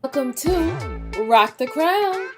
Welcome to Rock the Crown.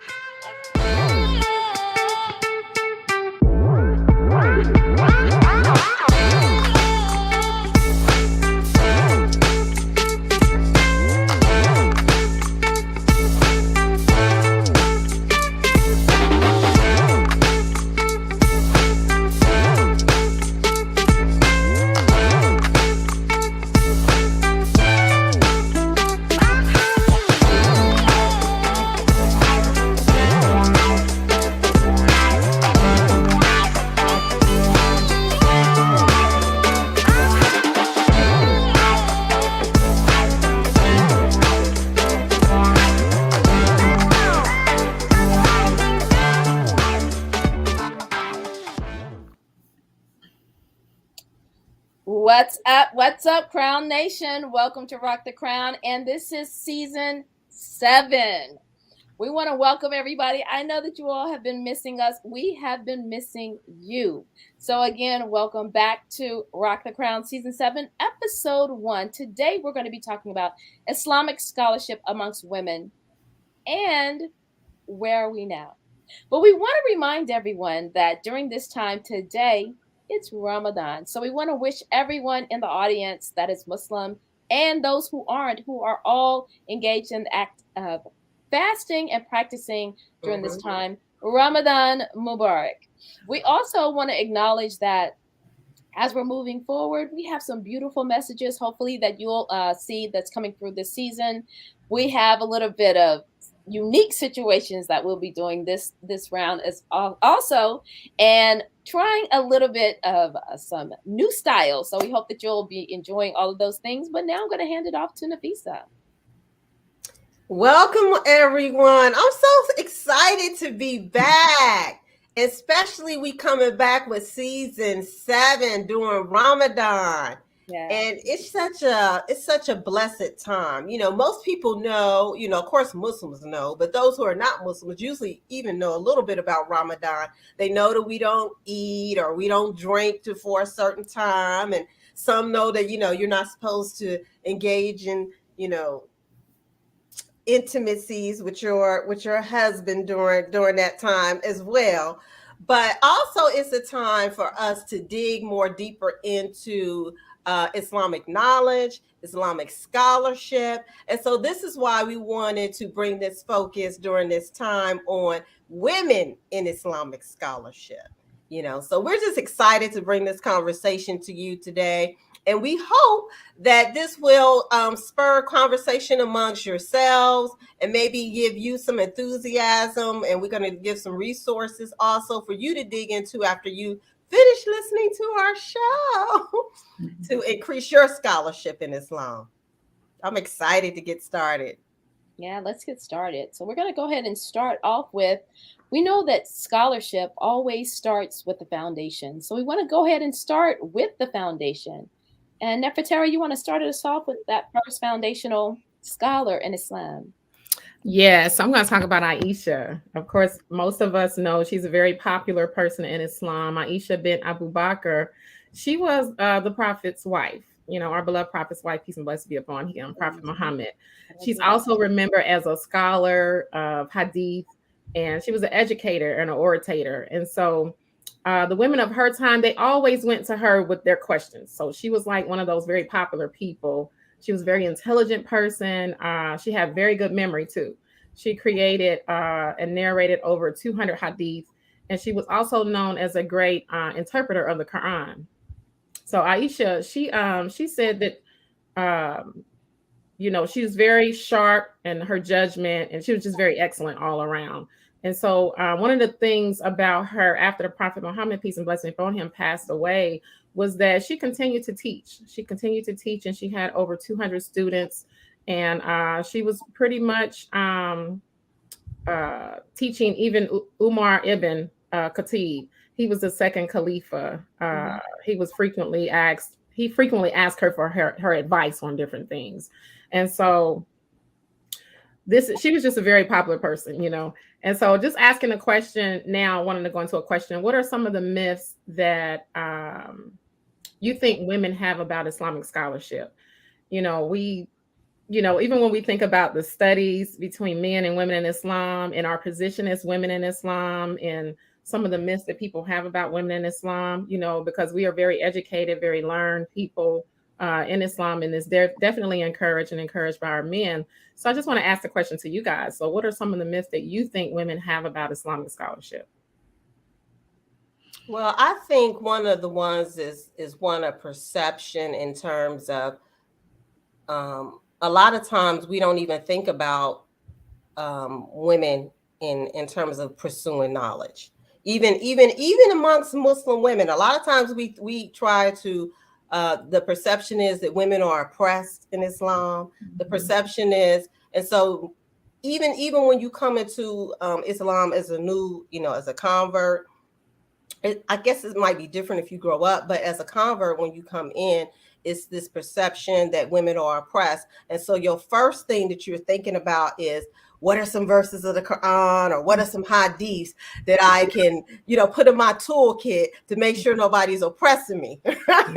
What's up? What's up, Crown Nation? Welcome to Rock the Crown, and this is season 7. We want to welcome everybody. I know that you all have been missing us. We have been missing you. So again, welcome back to Rock the Crown season 7, episode 1. Today we're going to be talking about Islamic scholarship amongst women and where are we now? But we want to remind everyone that during this time today, it's Ramadan. So we want to wish everyone in the audience that is Muslim and those who aren't, who are all engaged in the act of fasting and practicing during this time, Ramadan Mubarak. We also want to acknowledge that as we're moving forward, we have some beautiful messages, hopefully, that you'll see that's coming through this season. We have a little bit of unique situations that we'll be doing this round as also, and trying a little bit of some new styles. So we hope that you'll be enjoying all of those things. But now I'm going to hand it off to Nafisa. Welcome, everyone. I'm so excited to be back. Especially we coming back with season 7 during Ramadan. Yeah. And it's such a blessed time. You know, most people know, of course Muslims know, but those who are not Muslims usually even know a little bit about Ramadan. They know that we don't eat or we don't drink before a certain time. And some know that, you're not supposed to engage in, intimacies with your husband during that time as well. But also it's a time for us to dig more deeper into Islamic knowledge, Islamic scholarship. And so this is why we wanted to bring this focus during this time on women in Islamic scholarship. So we're just excited to bring this conversation to you today. And we hope that this will spur conversation amongst yourselves and maybe give you some enthusiasm. And we're going to give some resources also for you to dig into after you finish listening to our show to increase your scholarship in Islam. I'm excited to get started. Yeah, let's get started. So we're going to go ahead and start off with, we know that scholarship always starts with the foundation. So we want to go ahead and start with the foundation. And Nefertari, you want to start us off with that first foundational scholar in Islam? Yes, so I'm going to talk about Aisha. Of course, most of us know she's a very popular person in Islam. Aisha bint Abu Bakr. She was the Prophet's wife, our beloved Prophet's wife, peace and blessings be upon him, Prophet Muhammad. She's also remembered as a scholar of hadith, and she was an educator and an orator. And so the women of her time, they always went to her with their questions. So she was like one of those very popular people. She was a very intelligent person. She had very good memory too. She created and narrated over 200 hadith, and she was also known as a great interpreter of the Quran. So Aisha, she said that she was very sharp in her judgment, and she was just very excellent all around. And so one of the things about her after the Prophet Muhammad, peace and blessings upon him, passed away was that she continued to teach. She continued to teach, and she had over 200 students. And she was pretty much teaching even Umar ibn Khatib. He was the second Khalifa. He frequently asked her for her advice on different things. And so she was just a very popular person, And so just asking a question now, wanting to go into a question, what are some of the myths that you think women have about Islamic scholarship? We even when we think about the studies between men and women in Islam and our position as women in Islam and some of the myths that people have about women in Islam, because we are very educated, very learned people in Islam, and is definitely encouraged by our men. So I just want to ask the question to you guys. So what are some of the myths that you think women have about Islamic scholarship? Well, I think one of the ones is one of perception in terms of a lot of times we don't even think about women in terms of pursuing knowledge. Even amongst Muslim women, a lot of times we try to. The perception is that women are oppressed in Islam. The perception is, and so even when you come into Islam as a new, as a convert, I guess it might be different if you grow up, but as a convert, when you come in, it's this perception that women are oppressed. And so your first thing that you're thinking about is, what are some verses of the Quran or what are some hadiths that I can, put in my toolkit to make sure nobody's oppressing me, right?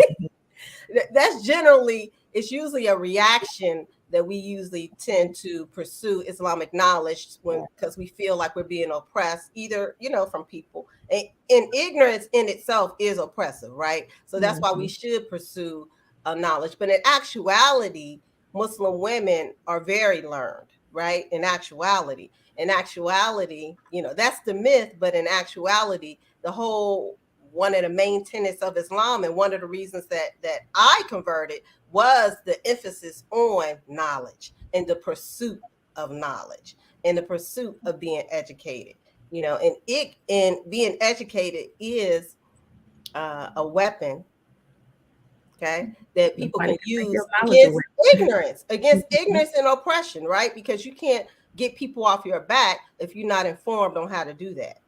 That's generally, it's usually a reaction that we usually tend to pursue Islamic knowledge because we feel like we're being oppressed, either, from people. And ignorance in itself is oppressive, right? So that's why we should pursue knowledge. But in actuality, Muslim women are very learned, right? In actuality, that's the myth, but in actuality, the whole one of the main tenets of Islam, and one of the reasons that I converted was the emphasis on knowledge and the pursuit of knowledge and the pursuit of being educated. And being educated is a weapon, okay, that people can use against ignorance and oppression, right? Because you can't get people off your back if you're not informed on how to do that.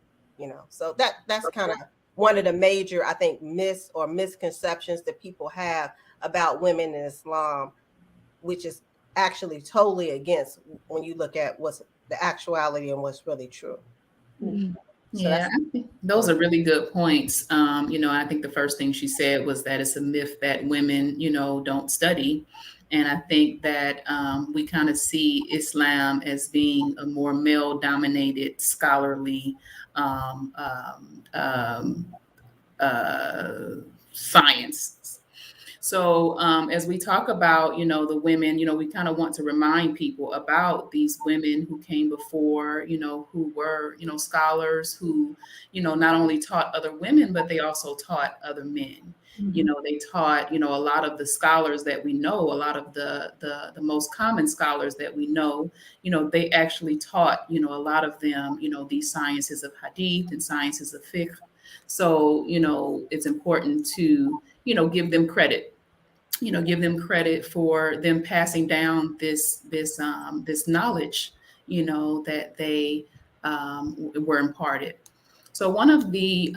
So that's kind of one of the major, I think, myths or misconceptions that people have about women in Islam, which is actually totally against when you look at what's the actuality and what's really true. Yeah, I think those are really good points. I think the first thing she said was that it's a myth that women, don't study. And I think that we kind of see Islam as being a more male-dominated scholarly science. So as we talk about, the women, we kind of want to remind people about these women who came before, who were, scholars who, not only taught other women, but they also taught other men. They taught, a lot of the scholars that we know, a lot of the most common scholars that we know, they actually taught, a lot of them, these sciences of hadith and sciences of fiqh. So, it's important to, give them credit. Give them credit for them passing down this knowledge, that they were imparted. So one of the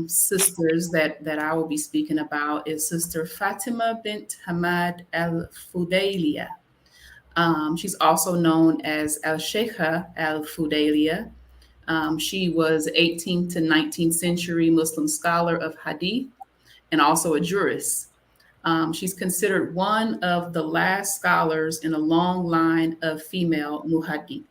sisters that I will be speaking about is Sister Fatima bint Hamad al-Fudayliya. She's also known as al-Sheikha al-Fudayliya. She was 18th to 19th century Muslim scholar of hadith and also a jurist. She's considered one of the last scholars in a long line of female muhaddith.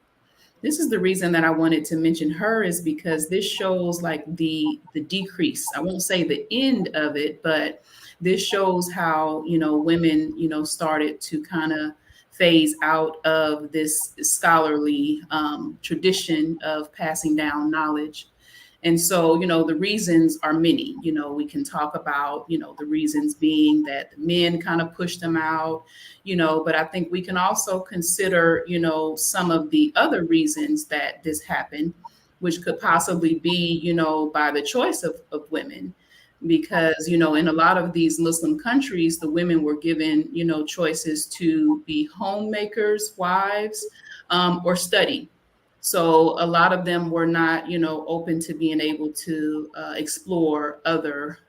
This is the reason that I wanted to mention her, is because this shows like the decrease. I won't say the end of it, but this shows how, women, started to kind of phase out of this scholarly tradition of passing down knowledge. And so, the reasons are many. We can talk about, the reasons being that the men kind of pushed them out, but I think we can also consider, some of the other reasons that this happened, which could possibly be, by the choice of women. Because, in a lot of these Muslim countries, the women were given, choices to be homemakers, wives, or study. So a lot of them were not, open to being able to explore other,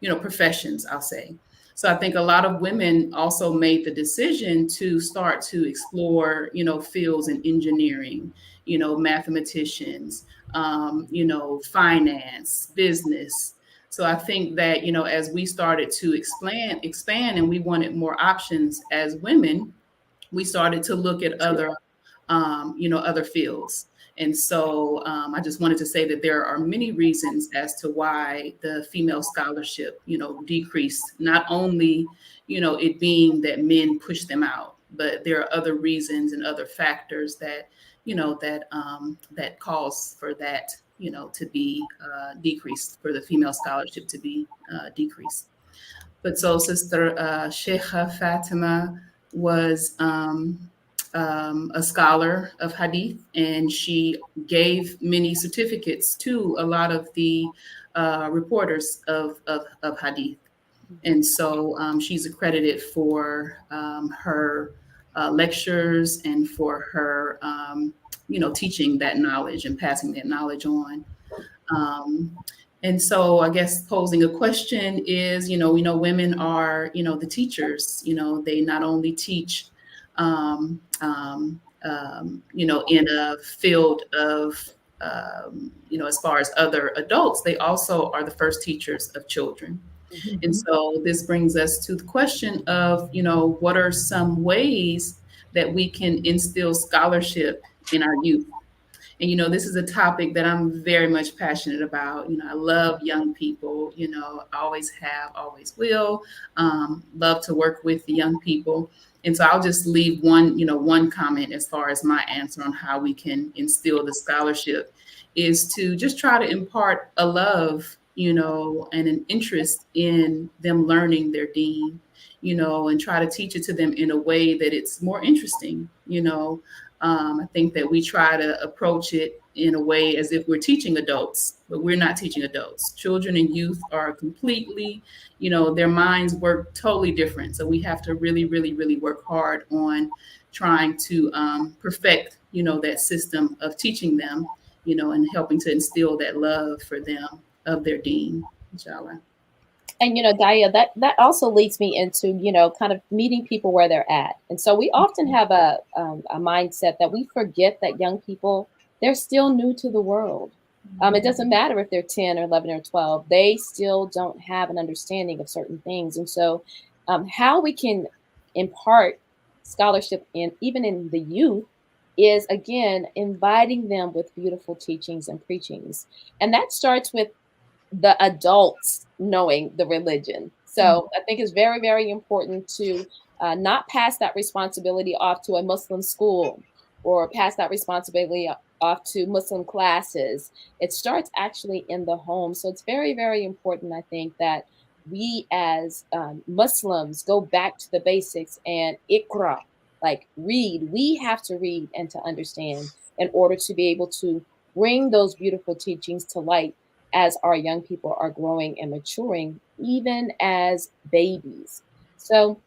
professions, I'll say. So I think a lot of women also made the decision to start to explore, fields in engineering, mathematicians, finance, business. So I think that, as we started to expand and we wanted more options as women, we started to look at other fields. And so I just wanted to say that there are many reasons as to why the female scholarship, decreased. Not only, it being that men push them out, but there are other reasons and other factors that, that calls for that, to be decreased, for the female scholarship to be decreased. But so Sister Sheikha Fatima was a scholar of Hadith, and she gave many certificates to a lot of the reporters of Hadith. And so she's accredited for her lectures and for her, teaching that knowledge and passing that knowledge on. Um, and so I guess posing a question is, we know women are, the teachers, they not only teach, in a field of, as far as other adults, they also are the first teachers of children. And so this brings us to the question of, what are some ways that we can instill scholarship in our youth? And, this is a topic that I'm very much passionate about. I love young people, I always have, always will, love to work with the young people. And so I'll just leave one comment as far as my answer on how we can instill the scholarship is to just try to impart a love, and an interest in them learning their deen, and try to teach it to them in a way that it's more interesting. I think that we try to approach it in a way as if we're teaching adults, but we're not teaching adults. Children and youth are completely, their minds work totally different. So we have to really, really, really work hard on trying to perfect, that system of teaching them, and helping to instill that love for them of their deen, inshallah. And Daya, that also leads me into kind of meeting people where they're at. And so we often have a mindset that we forget that young people, they're still new to the world. It doesn't matter if they're 10 or 11 or 12, they still don't have an understanding of certain things. And so how we can impart scholarship even in the youth is, again, inviting them with beautiful teachings and preachings. And that starts with the adults knowing the religion. So I think it's very, very important to not pass that responsibility off to a Muslim school or pass that responsibility off to Muslim classes. It starts actually in the home. So it's very, very important, I think, that we as Muslims go back to the basics and ikra, like read. We have to read and to understand in order to be able to bring those beautiful teachings to light as our young people are growing and maturing, even as babies. So,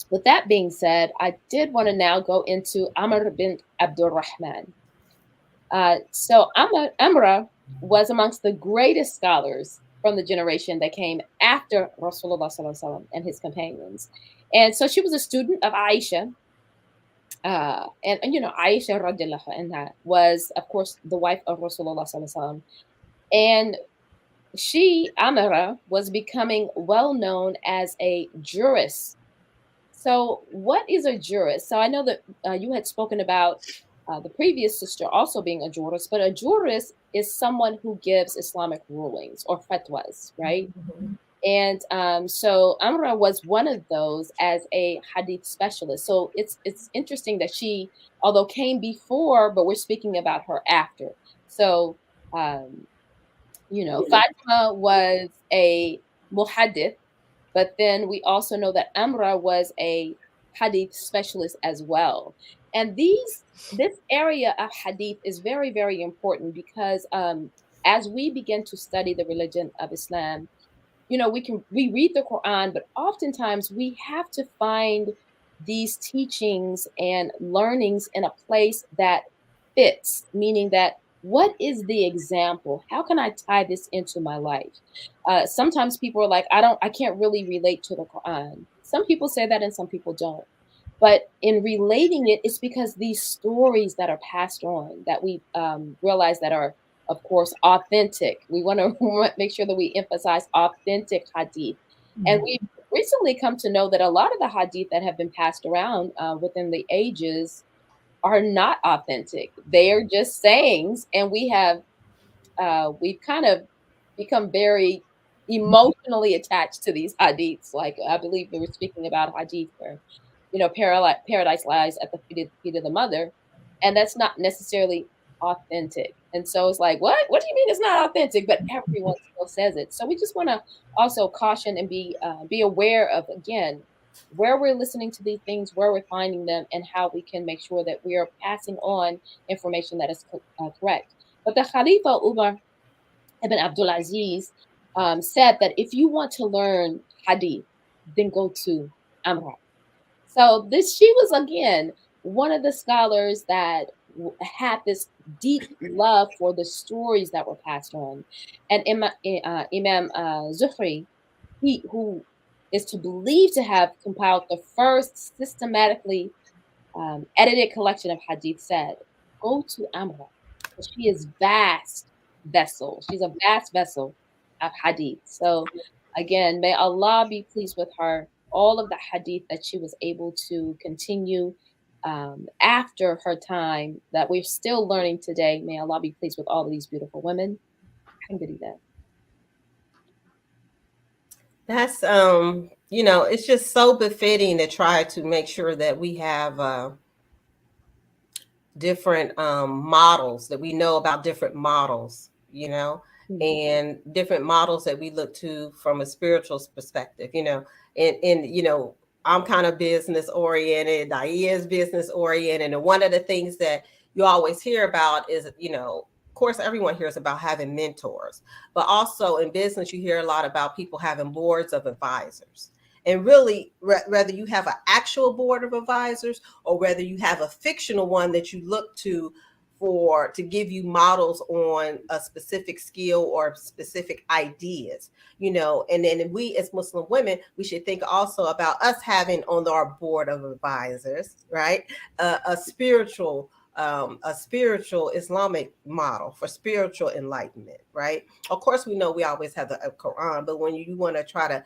with that being said, I did want to now go into Amr bin Abdurrahman. So, Amra was amongst the greatest scholars from the generation that came after Rasulullah and his companions. And so she was a student of Aisha. And Aisha radiallahu anha was, of course, the wife of Rasulullah. And she, Amara, was becoming well known as a jurist. So, what is a jurist? So, I know that you had spoken about the previous sister also being a jurist, but a jurist is someone who gives Islamic rulings or fatwas, right? And so Amra was one of those as a hadith specialist. So it's interesting that she, although came before, but we're speaking about her after. So Fatima was a muhaddith, but then we also know that Amra was a hadith specialist as well. And this area of hadith is very, very important because as we begin to study the religion of Islam, we read the Quran, but oftentimes we have to find these teachings and learnings in a place that fits, meaning that what is the example? How can I tie this into my life? Sometimes people are like, I can't really relate to the Quran. Some people say that and some people don't. But in relating it, it's because these stories that are passed on that we realize that are of course, authentic. We want to make sure that we emphasize authentic hadith. And Mhm. we've recently come to know that a lot of the hadith that have been passed around within the ages are not authentic. They are just sayings, and we've kind of become very emotionally attached to these hadiths. Like I believe we were speaking about hadith where, paradise lies at the feet of the mother, and that's not necessarily authentic. And so it's like, what? What do you mean it's not authentic? But everyone still says it. So we just want to also caution and be aware of, again, where we're listening to these things, where we're finding them, and how we can make sure that we are passing on information that is correct. But the Khalifa Umar ibn Abdul Aziz said that if you want to learn hadith, then go to Amra. So she was again one of the scholars that had this deep love for the stories that were passed on, and Imam Zuhri, who is to believe to have compiled the first systematically edited collection of hadith, said, "Go to Amra. She is vast vessel. She's a vast vessel of hadith." So again, may Allah be pleased with her. All of the hadith that she was able to continue after her time that we're still learning today. May Allah be pleased with all of these beautiful women. Alhamdulillah. That's it's just so befitting to try to make sure that we have different models, that we know about different models, and different models that we look to from a spiritual perspective, and I'm kind of business oriented, Dia is business oriented, and one of the things that you always hear about is, of course, everyone hears about having mentors, but also in business, you hear a lot about people having boards of advisors. And really, whether you have an actual board of advisors or whether you have a fictional one that you look to give you models on a specific skill or specific ideas, and then we as Muslim women, we should think also about us having on our board of advisors, right, a spiritual Islamic model for spiritual enlightenment, right? Of course, we know we always have the Quran, but when you want to try to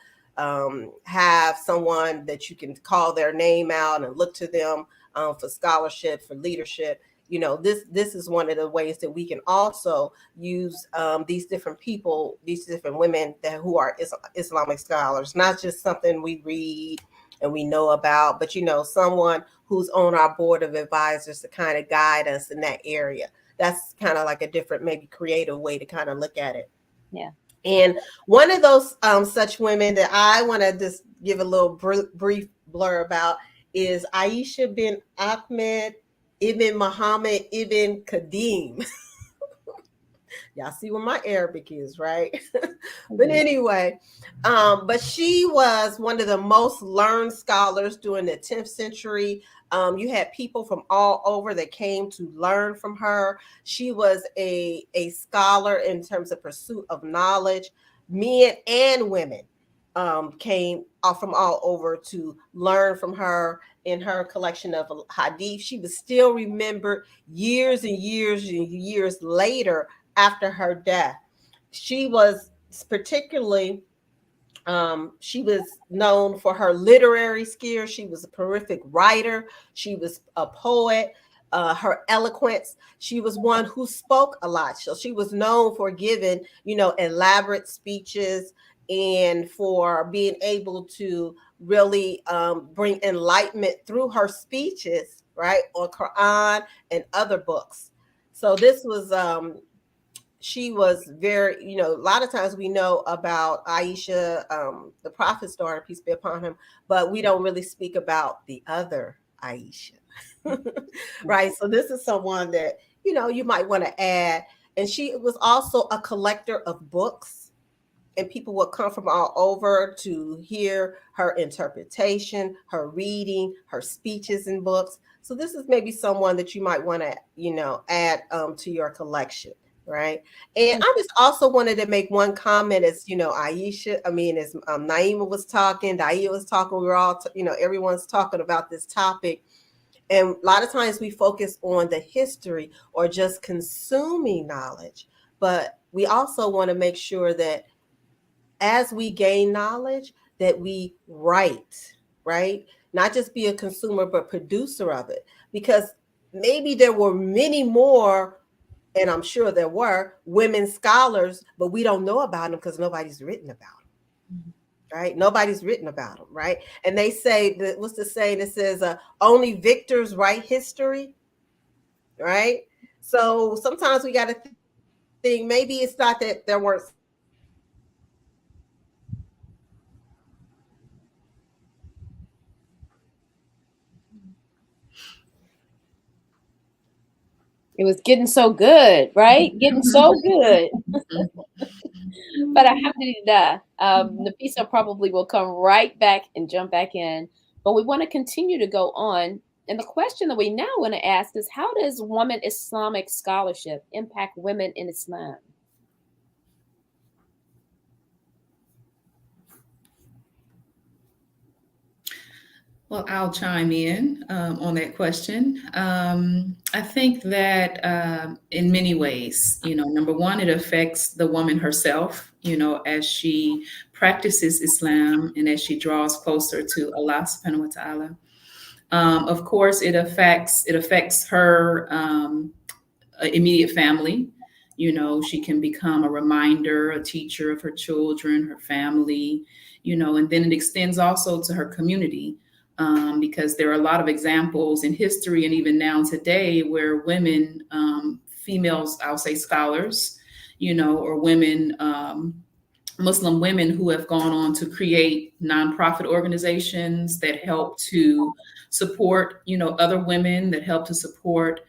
have someone that you can call their name out and look to them for scholarship, for leadership, this is one of the ways that we can also use these different people, these different women who are Islamic scholars, not just something we read and we know about, but someone who's on our board of advisors to kind of guide us in that area. That's kind of like a different, maybe creative way to kind of look at it. Yeah. And one of those such women that I want to just give a little brief blur about is Aisha bin Ahmed ibn Muhammad ibn Qadim. Y'all see what my Arabic is, right? But anyway, but she was one of the most learned scholars during the 10th century. You had people from all over that came to learn from her. She was a scholar in terms of pursuit of knowledge. Men and women came from all over to learn from her in her collection of hadith. She was still remembered years and years and years later after her death. She was particularly she was known for her literary skills. She was a prolific writer. She was a poet. Her eloquence. She was one who spoke a lot. So she was known for giving, elaborate speeches and for being able to really bring enlightenment through her speeches, right, on Quran and other books. So this was she was very, a lot of times we know about Aisha, the prophet's daughter, peace be upon him, but we don't really speak about the other Aisha. Right. So this is someone that, you might want to add. And she was also a collector of books, and people would come from all over to hear her interpretation, her reading, her speeches and books. So this is maybe someone that you might want to, add to your collection. Right. And I just also wanted to make one comment as, Aisha, as Naima was talking, Daia was talking, we were all, everyone's talking about this topic. And a lot of times we focus on the history or just consuming knowledge. but we also want to make sure that as we gain knowledge, that we write, right? Not just be a consumer, but producer of it. Because maybe there were many more, and I'm sure there were women scholars, but we don't know about them because nobody's written about them. Right? Nobody's written about them, right? And they say that, what's the saying that says, only victors write history, right? So sometimes we got to think maybe it's not that there weren't scholars, but maybe there were some that didn't write history, It was getting so good, right? Getting so good. But alhamdulillah, Nafisa probably will come right back and jump back in. But we want to continue to go on. And the question that we now want to ask is, how does woman Islamic scholarship impact women in Islam? Well, I'll chime in on that question. I think that in many ways, number one, it affects the woman herself, as she practices Islam and as she draws closer to Allah subhanahu wa ta'ala. Of course, it affects her immediate family. She can become a reminder, a teacher of her children, her family, and then it extends also to her community. Because there are a lot of examples in history and even now today where women, females, I'll say scholars, or women, Muslim women who have gone on to create nonprofit organizations that help to support, other women, that help to support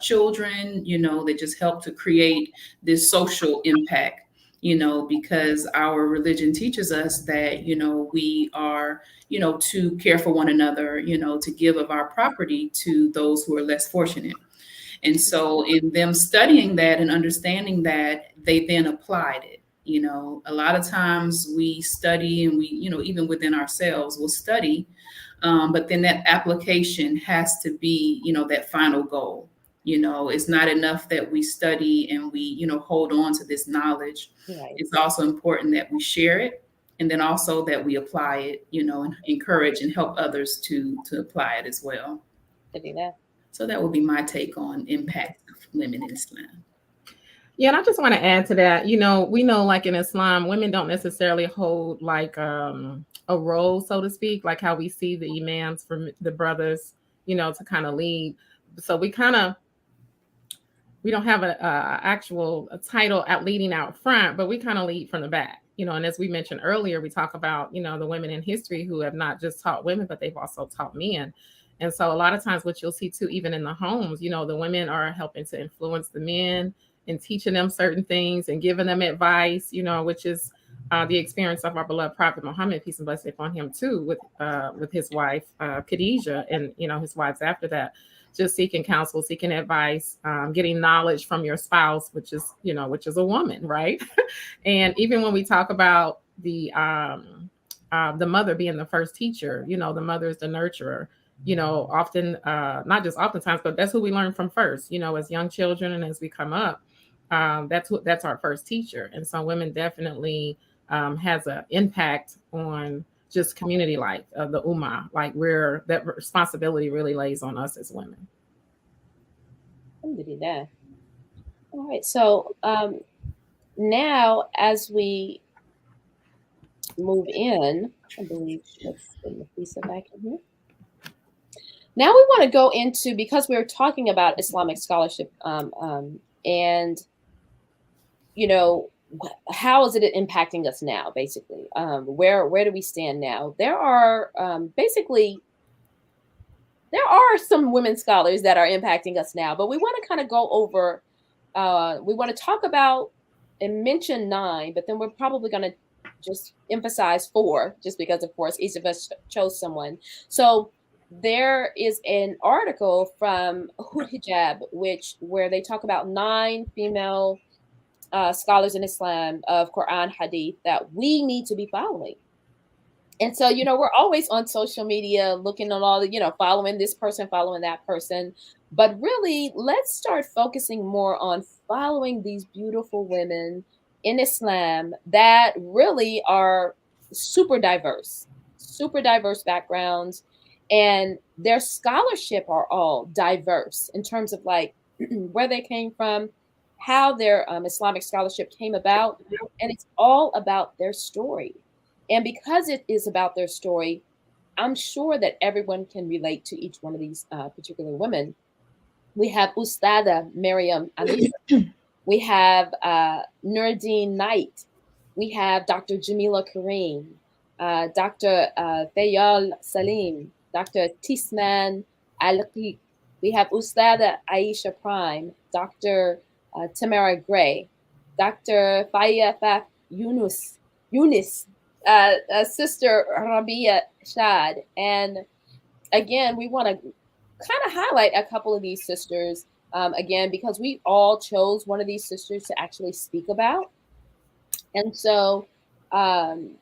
children, that just help to create this social impact, because our religion teaches us that, we are, to care for one another, to give of our property to those who are less fortunate. And so in them studying that and understanding that, they then applied it. A lot of times we study and we, even within ourselves, we'll study, but then that application has to be, that final goal. It's not enough that we study and we, hold on to this knowledge. Right. It's also important that we share it, and then also that we apply it, and encourage and help others to apply it as well. So that would be my take on impact of women in Islam. Yeah, and I just want to add to that. We know like in Islam, women don't necessarily hold like a role, so to speak, like how we see the imams for the brothers, to kind of lead. So we don't have a actual title at leading out front, but we kind of lead from the back. And as we mentioned earlier, we talk about, the women in history who have not just taught women, but they've also taught men. And so a lot of times what you'll see too, even in the homes, the women are helping to influence the men and teaching them certain things and giving them advice, which is the experience of our beloved Prophet Muhammad, peace and blessing upon him too, with his wife, Khadijah, and, his wives after that, just seeking counsel, seeking advice, getting knowledge from your spouse, which is a woman, right? And even when we talk about the mother being the first teacher, the mother is the nurturer. Often, not just oftentimes, but that's who we learn from first, as young children and as we come up, that's our first teacher. And so women definitely has an impact on just community life of the ummah, like where that responsibility really lays on us as women. Alhamdulillah. All right. So now as we move in, I believe, let's get Nafisa back in here. Now we want to go into, because we're talking about Islamic scholarship, and how is it impacting us now? Basically, where do we stand now? There are some women scholars that are impacting us now, but we want to kind of go over. We want to talk about and mention 9, but then we're probably going to just emphasize 4, just because, of course, each of us chose someone. So there is an article from Hud Hijab, where they talk about 9 female scholars in Islam of Quran Hadith that we need to be following. And so, we're always on social media looking at all the, following this person, following that person. But really, let's start focusing more on following these beautiful women in Islam that really are super diverse backgrounds, and their scholarship are all diverse in terms of like where they came from, how their Islamic scholarship came about, and it's all about their story. And because it is about their story, I'm sure that everyone can relate to each one of these particular women. We have Ustada Miriam Anis. We have Nuruddin Knight. We have Dr. Jamila Kareem, Dr. Thayal Salim, Dr. Tisman Al-Qiq. We have Ustada Aisha Prime, Dr. Tamara Gray, Dr. Faya Faf Yunus, Sister Rabia Shad. And again, we want to kind of highlight a couple of these sisters again, because we all chose one of these sisters to actually speak about. And so, um,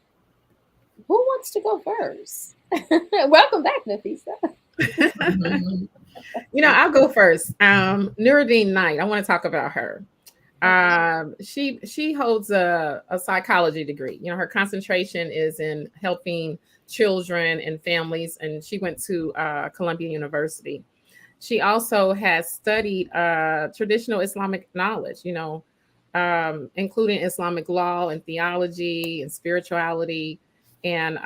who wants to go first? Welcome back, Nafisa. I'll go first. Nuruddin Knight, I want to talk about her. She holds a psychology degree. Her concentration is in helping children and families, and she went to Columbia University. She also has studied traditional Islamic knowledge, including Islamic law and theology and spirituality and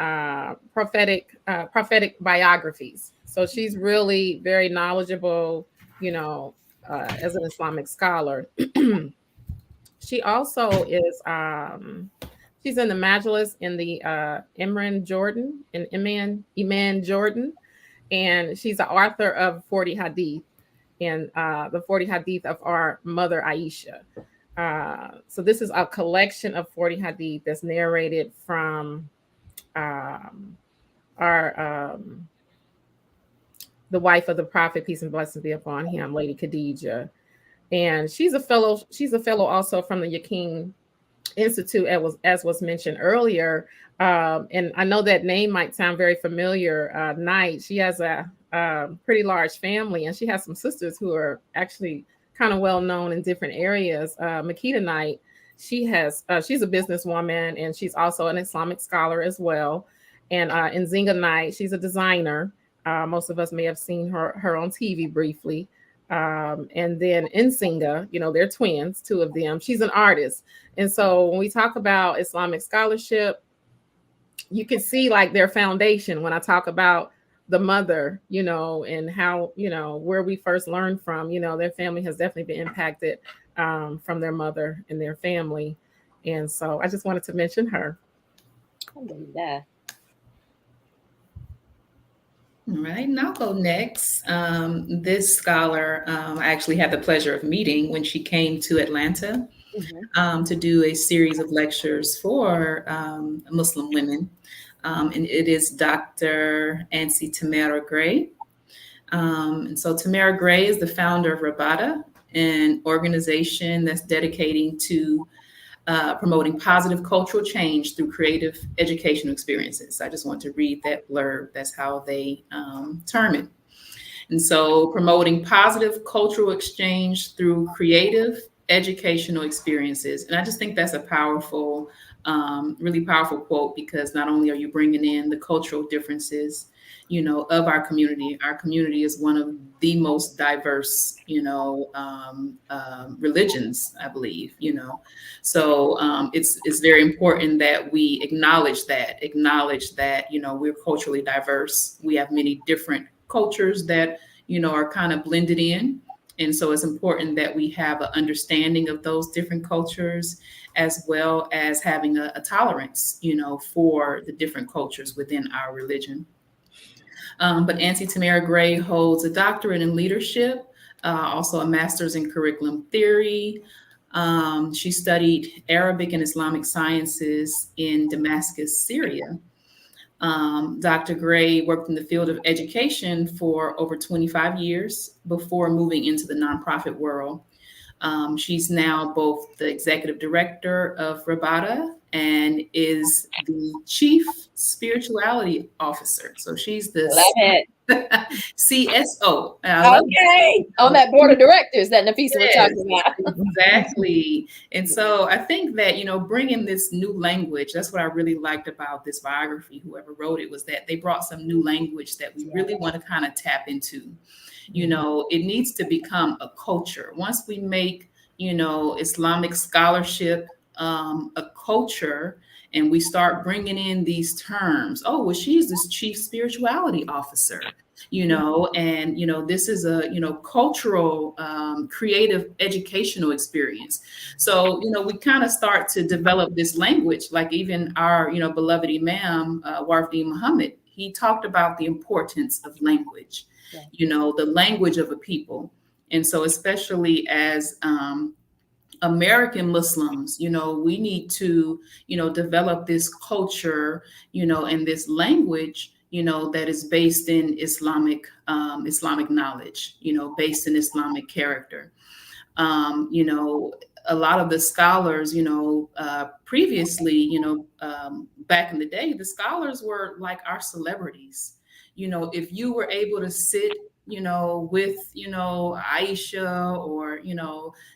prophetic biographies. So she's really very knowledgeable, as an Islamic scholar. She also is she's in the Majlis in the Iman Jordan, and she's the author of 40 Hadith and the 40 Hadith of our mother Aisha. So this is a collection of 40 Hadith that's narrated from our the wife of the Prophet, peace and blessings be upon him, Lady Khadijah. And she's a fellow also from the Yaqeen Institute, as was mentioned earlier. And I know that name might sound very familiar. Knight, she has a pretty large family, and she has some sisters who are actually kind of well known in different areas. Makita Knight, she's a businesswoman, and she's also an Islamic scholar as well. And Nzinga Knight, she's a designer. Most of us may have seen her on TV briefly. And then Nzinga, they're twins, two of them. She's an artist. And so when we talk about Islamic scholarship, you can see like their foundation when I talk about the mother, and how, where we first learned from, their family has definitely been impacted from their mother and their family. And so I just wanted to mention her. Alhamdulillah. All right, and I'll go next. This scholar, I actually had the pleasure of meeting when she came to Atlanta to do a series of lectures for Muslim women. And it is Dr. Ansi Tamara Gray. And so Tamara Gray is the founder of Rabada, an organization that's dedicating to promoting positive cultural change through creative educational experiences. I just want to read that blurb. That's how they term it. And so promoting positive cultural exchange through creative educational experiences. And I just think that's a powerful, really powerful quote, because not only are you bringing in the cultural differences, of our community. Our community is one of the most diverse, religions, I believe, So it's very important that we acknowledge that, we're culturally diverse. We have many different cultures that, are kind of blended in. And so it's important that we have an understanding of those different cultures, as well as having a tolerance, for the different cultures within our religion. But Ansi Tamara Gray holds a doctorate in leadership, also a master's in curriculum theory. She studied Arabic and Islamic sciences in Damascus, Syria. Dr. Gray worked in the field of education for over 25 years before moving into the nonprofit world. She's now both the executive director of Rabata and is the chief spirituality officer. So she's the Love it. CSO. And I love Okay. On that. that board of directors that Nafisa was Yes, talking about. exactly. And so I think that, bringing this new language, that's what I really liked about this biography. Whoever wrote it was that they brought some new language that we really want to kind of tap into. It needs to become a culture. Once we make, Islamic scholarship a culture, and we start bringing in these terms. Oh, well, she's this chief spirituality officer, and this is a cultural, creative, educational experience. So we kind of start to develop this language, like even our beloved Imam Warfdeen Muhammad. He talked about the importance of language, the language of a people. And so, especially as American Muslims, we need to, develop this culture, and this language, that is based in Islamic knowledge, based in Islamic character. A lot of the scholars, previously, back in the day, the scholars were like our celebrities. If you were able to sit with, Aisha, or,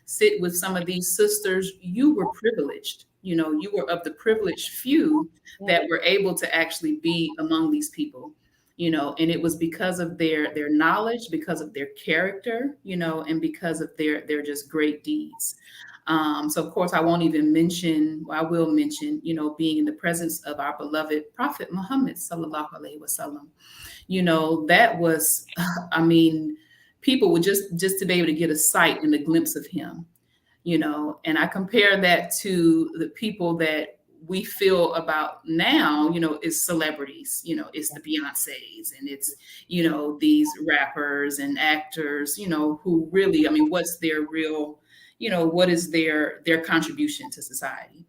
sit with some of these sisters, you were privileged. You were of the privileged few that were able to actually be among these people, and it was because of their knowledge, because of their character, and because of their just great deeds. So of course I will mention, being in the presence of our beloved Prophet Muhammad sallallahu alaihi wasallam. That was, people would just to be able to get a sight and a glimpse of him, and I compare that to the people that we feel about now, is celebrities, it's the Beyoncés, and it's, these rappers and actors, who really, what's their real, what is their contribution to society?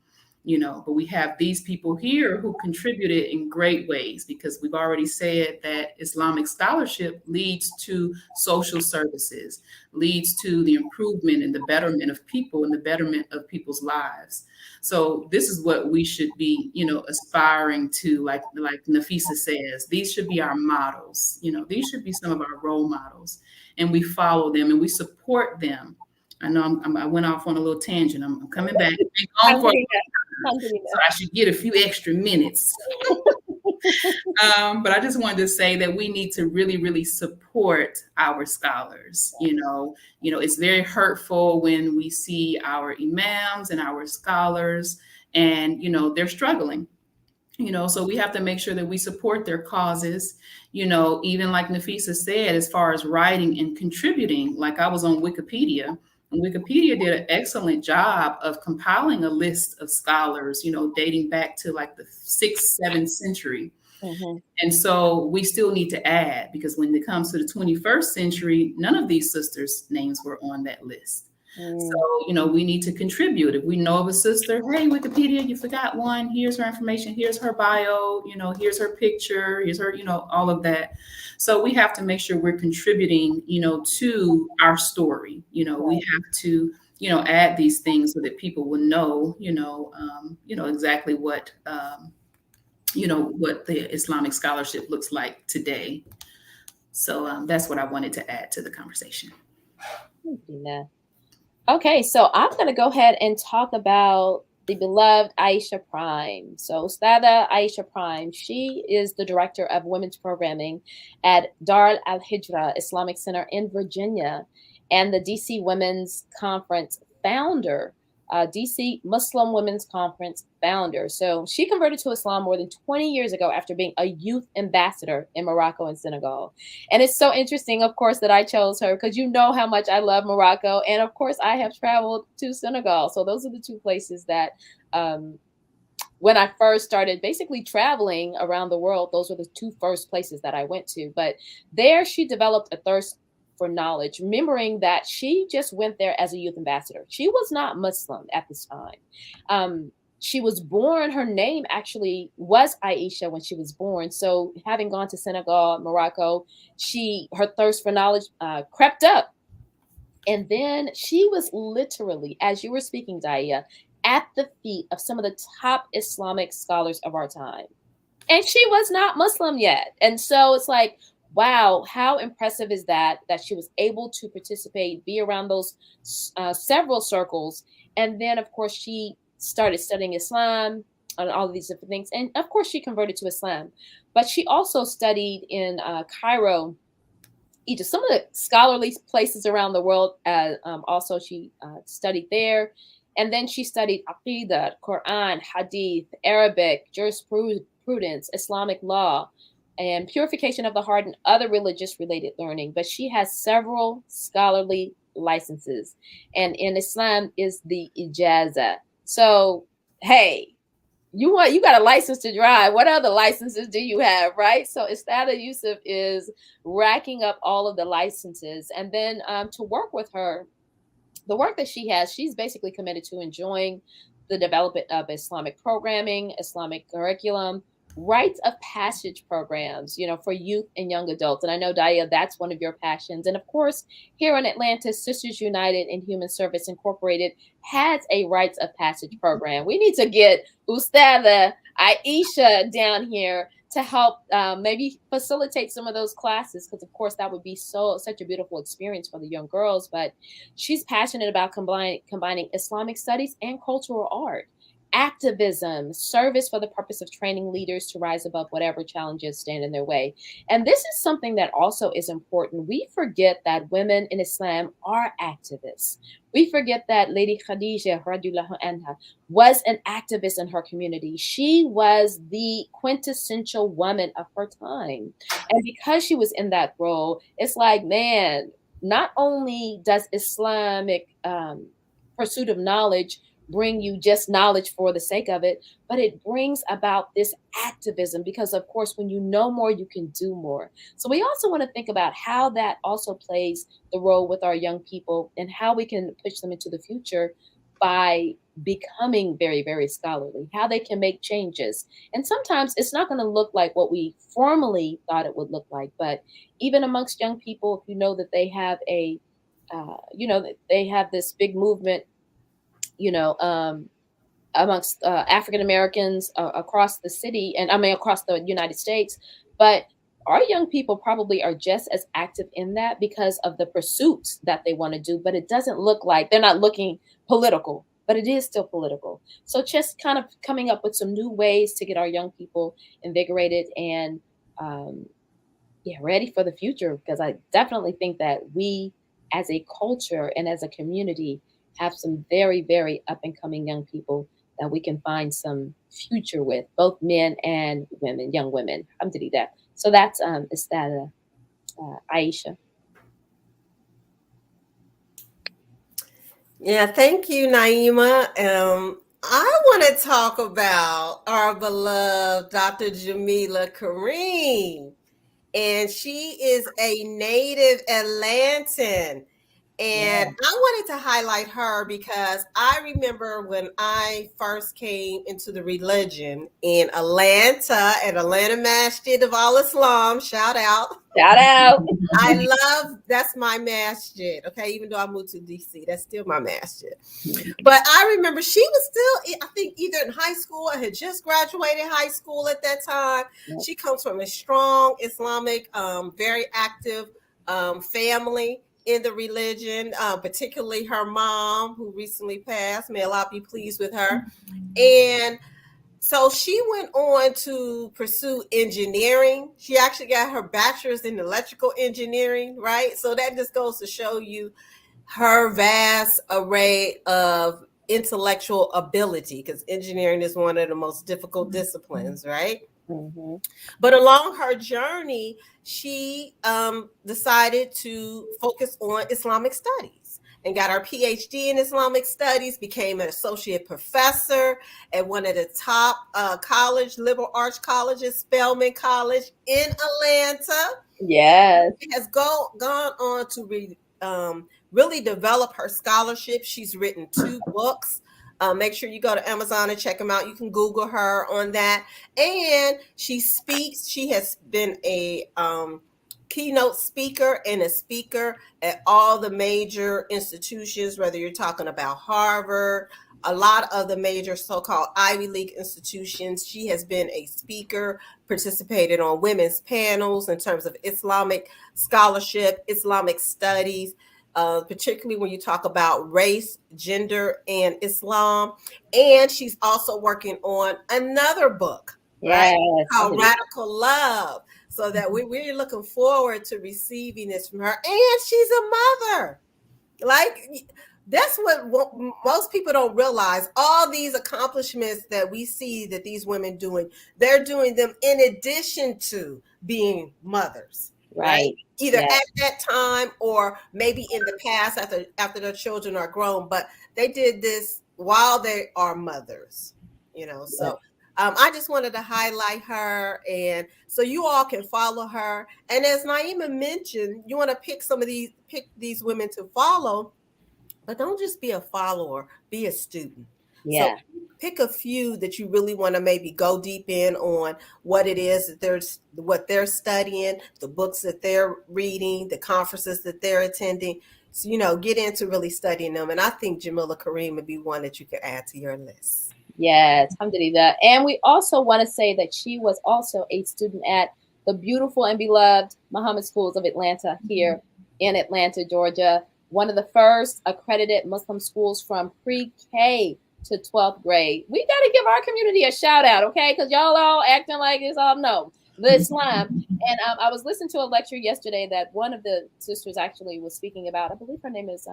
But we have these people here who contributed in great ways, because we've already said that Islamic scholarship leads to social services, leads to the improvement and the betterment of people and the betterment of people's lives. So this is what we should be, aspiring to, like Nafisa says, these should be our models, these should be some of our role models, and we follow them and we support them. I know I went off on a little tangent. I'm coming back. So I should get a few extra minutes. But I just wanted to say that we need to really, really support our scholars. It's very hurtful when we see our imams and our scholars, and they're struggling. So we have to make sure that we support their causes. Even like Nafisa said, as far as writing and contributing, like I was on Wikipedia. And Wikipedia did an excellent job of compiling a list of scholars, dating back to like the 6th, 7th century. Mm-hmm. And so we still need to add, because when it comes to the 21st century, none of these sisters' names were on that list. So, we need to contribute. If we know of a sister, hey, Wikipedia, you forgot one. Here's her information. Here's her bio. Here's her picture. Here's her, all of that. So we have to make sure we're contributing, to our story. We have to, add these things so that people will know, exactly what, what the Islamic scholarship looks like today. So that's what I wanted to add to the conversation. Thank you, Okay, so I'm going to go ahead and talk about the beloved Aisha Prime. So Ustada Aisha Prime, she is the director of women's programming at Dar al-Hijra Islamic Center in Virginia, and the DC Women's Conference founder, DC Muslim Women's Conference founder. So she converted to Islam more than 20 years ago after being a youth ambassador in Morocco and Senegal. And it's so interesting, of course, that I chose her, because you know how much I love Morocco. And of course, I have traveled to Senegal. So those are the two places that when I first started basically traveling around the world, those were the two first places that I went to. But there she developed a thirst for knowledge, remembering that she just went there as a youth ambassador. She was not Muslim at this time. She was born, her name actually was Aisha when she was born. So having gone to Senegal, Morocco, her thirst for knowledge crept up. And then she was literally, as you were speaking, Daya, at the feet of some of the top Islamic scholars of our time. And she was not Muslim yet. And so it's like, wow, how impressive is that, that she was able to participate, be around those several circles. And then, of course, she started studying Islam and all of these different things. And of course, she converted to Islam. But she also studied in Cairo, Egypt, some of the scholarly places around the world. Also, she studied there. And then she studied Aqidah, Quran, Hadith, Arabic, jurisprudence, Islamic law, and purification of the heart and other religious related learning. But she has several scholarly licenses. And in Islam is the ijaza. So, hey, you got a license to drive. What other licenses do you have, right? So Istada Yusuf is racking up all of the licenses, and then to work with her, the work that she has, she's basically committed to enjoying the development of Islamic programming, Islamic curriculum, rites of passage programs, for youth and young adults. And I know, Daya, that's one of your passions. And of course, here in Atlanta, Sisters United and Human Service Incorporated has a rites of passage program. We need to get Ustada Aisha down here to help maybe facilitate some of those classes, because of course that would be such a beautiful experience for the young girls. But she's passionate about combining Islamic studies and cultural art, activism, service for the purpose of training leaders to rise above whatever challenges stand in their way. And this is something that also is important. We forget that women in Islam are activists. We forget that Lady Khadija radiallahu anha was an activist in her community. She was the quintessential woman of her time. And because she was in that role, it's like, man, not only does Islamic pursuit of knowledge bring you just knowledge for the sake of it, but it brings about this activism, because of course when you know more, you can do more. So we also want to think about how that also plays the role with our young people and how we can push them into the future by becoming very, very scholarly, how they can make changes. And sometimes it's not going to look like what we formerly thought it would look like, but even amongst young people, if you know that they have they have this big movement, you know, amongst African Americans across the city, and I mean across the United States. But our young people probably are just as active in that because of the pursuits that they want to do. But it doesn't look like they're not looking political, but it is still political. So just kind of coming up with some new ways to get our young people invigorated and um, ready for the future, because I definitely think that we as a culture and as a community have some very, very up and coming young people that we can find some future with, both men and women, young women. Alhamdulillah. So that's Istada Aisha. Yeah, thank you, Naima. I want to talk about our beloved Dr. Jamila Kareem, and she is a native Atlantan. And I wanted to highlight her because I remember when I first came into the religion in Atlanta at Atlanta Masjid of Al Islam. Shout out. Shout out. That's my masjid. Okay, even though I moved to DC, that's still my masjid. But I remember she was still, I think, either in high school or had just graduated high school at that time. She comes from a strong Islamic, very active family in the religion, particularly her mom, who recently passed. May Allah be pleased with her. And so she went on to pursue engineering. She actually got her bachelor's in electrical engineering, right? So that just goes to show you her vast array of intellectual ability, because engineering is one of the most difficult disciplines, right? Mm-hmm. But along her journey, she decided to focus on Islamic studies and got her PhD in Islamic studies, became an associate professor at one of the top liberal arts colleges, Spelman College in Atlanta. Yes. She has gone on to really develop her scholarship. She's written 2 books. Make sure you go to Amazon and check them out. You can Google her on that. And she speaks. She has been a keynote speaker and a speaker at all the major institutions, whether you're talking about Harvard, a lot of the major so-called Ivy League institutions. She has been a speaker, participated on women's panels in terms of Islamic scholarship, Islamic studies, particularly when you talk about race, gender, and Islam. And she's also working on another book, right, Yes. called Radical Love. So that we're looking forward to receiving this from her. And she's a mother. Like, that's what most people don't realize. All these accomplishments that we see that these women doing, they're doing them in addition to being mothers, right? Either Yes. at that time or maybe in the past after their children are grown. But they did this while they are mothers, you know. So I just wanted to highlight her, and so you all can follow her. And as Naima mentioned, you want to pick these women to follow, but don't just be a follower, be a student. Yeah. So pick a few that you really want to maybe go deep in on what it is that what they're studying, the books that they're reading, the conferences that they're attending. So, you know, get into really studying them. And I think Jamila Kareem would be one that you could add to your list. Yes, alhamdulillah. And we also want to say that she was also a student at the beautiful and beloved Muhammad Schools of Atlanta here in Atlanta, Georgia. One of the first accredited Muslim schools from pre-K to 12th grade. We got to give our community a shout out, okay? Because y'all all acting like it's all no. The Islam. And I was listening to a lecture yesterday that one of the sisters actually was speaking about. I believe her name is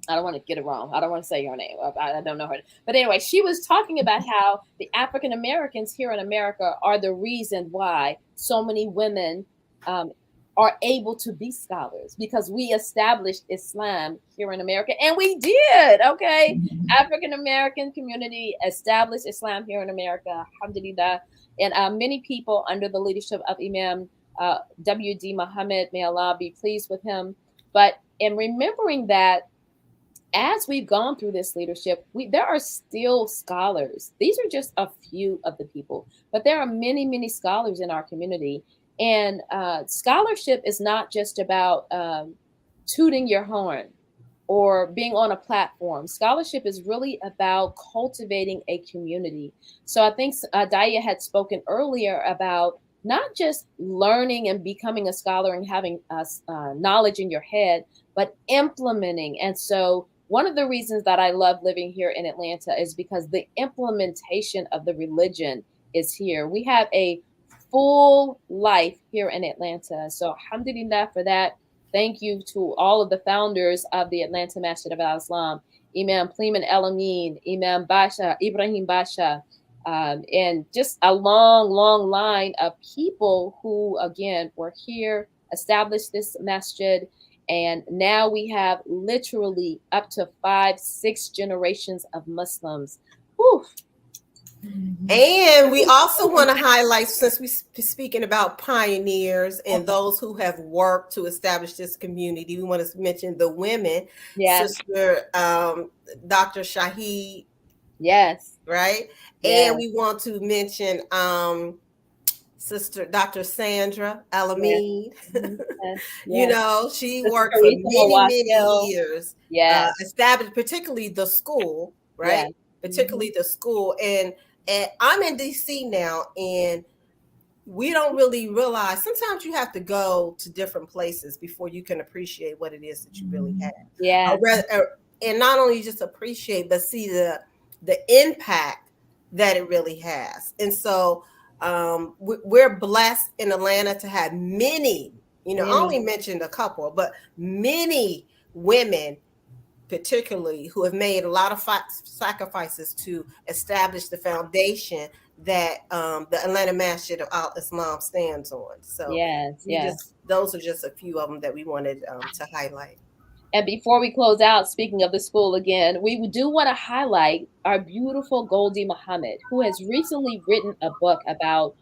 I don't want to get it wrong. I don't want to say your name. I don't know her. But anyway, she was talking about how the African Americans here in America are the reason why so many women are able to be scholars, because we established Islam here in America. And we did, okay? African American community established Islam here in America, alhamdulillah. And many people under the leadership of Imam W.D. Muhammad, may Allah be pleased with him. But in remembering that, as we've gone through this leadership, there are still scholars. These are just a few of the people, but there are many, many scholars in our community. And scholarship is not just about tooting your horn or being on a platform. Scholarship is really about cultivating a community. So I think Daya had spoken earlier about not just learning and becoming a scholar and having knowledge in your head, but implementing. And so one of the reasons that I love living here in Atlanta is because the implementation of the religion is here. We have a full life here in Atlanta. So alhamdulillah for that. Thank you to all of the founders of the Atlanta Masjid of Al-Islam, Imam Pleeman El-Amin, Imam Basha, Ibrahim Basha, and just a long, long line of people who, again, were here, established this masjid. And now we have literally up to 5-6 generations of Muslims. Whew. And we also want to highlight, since we're speaking about pioneers and those who have worked to establish this community, we want to mention the women. Yes. Sister Dr. Shahid. Yes. Right? Yes. And we want to mention Sister Dr. Sandra Alameen. Yes. Yes. You know, she worked for many years. Yes. Established particularly the school, right? Yes. Particularly the school. And I'm in DC now, and we don't really realize sometimes you have to go to different places before you can appreciate what it is that you really have. Yeah. And not only just appreciate, but see the impact that it really has. And so we're blessed in Atlanta to have many, I only mentioned a couple, but many women particularly who have made a lot of sacrifices to establish the foundation that the Atlanta Masjid of Al-Islam stands on. So those are just a few of them that we wanted to highlight. And before we close out, speaking of the school again, we do want to highlight our beautiful Goldie Muhammad, who has recently written a book about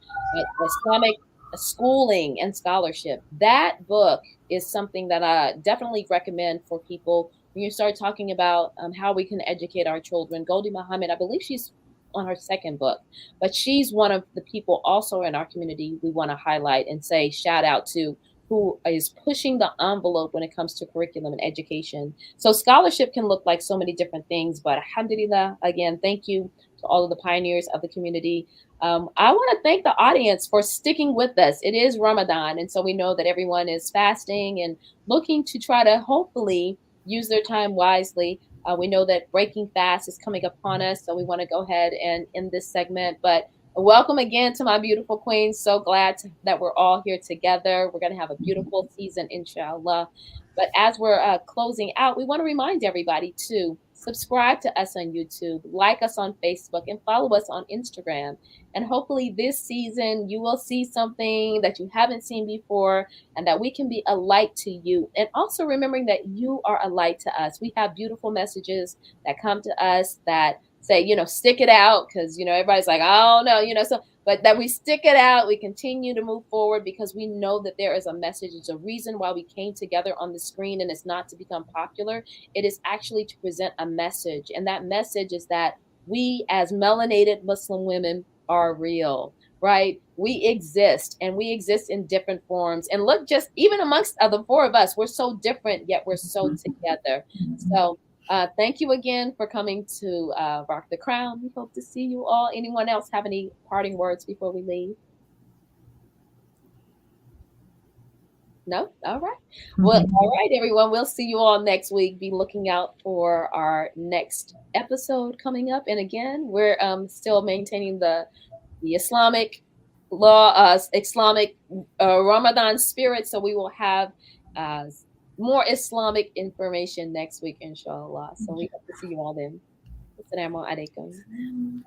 Islamic schooling and scholarship. That book is something that I definitely recommend for people when you start talking about how we can educate our children. Goldie Muhammad, I believe she's on her second book. But she's one of the people also in our community we want to highlight and say shout out to, who is pushing the envelope when it comes to curriculum and education. So scholarship can look like so many different things, but alhamdulillah, again, thank you to all of the pioneers of the community. I want to thank the audience for sticking with us. It is Ramadan, and so we know that everyone is fasting and looking to try to hopefully use their time wisely. We know that breaking fast is coming upon us, so we want to go ahead and end this segment. But welcome again to my beautiful queens. So glad that we're all here together. We're going to have a beautiful season, inshallah. But as we're closing out, we want to remind everybody to subscribe to us on YouTube, like us on Facebook, and follow us on Instagram. And hopefully this season you will see something that you haven't seen before, and that we can be a light to you. And also remembering that you are a light to us. We have beautiful messages that come to us that say, stick it out, because, everybody's like, oh no, so, but that we stick it out, we continue to move forward because we know that there is a message. It's a reason why we came together on the screen, and it's not to become popular. It is actually to present a message. And that message is that we as melanated Muslim women are real, right? We exist, and we exist in different forms. And look, just even amongst the four of us, we're so different, yet we're so together. So thank you again for coming to Rock the Crown. We hope to see you all. Anyone else have any parting words before we leave? No? All right. Well, all right, everyone. We'll see you all next week. Be looking out for our next episode coming up. And again, we're still maintaining the Islamic law, Islamic Ramadan spirit. So we will have more Islamic information next week, inshallah. So we hope to see you all then. Assalamu alaikum.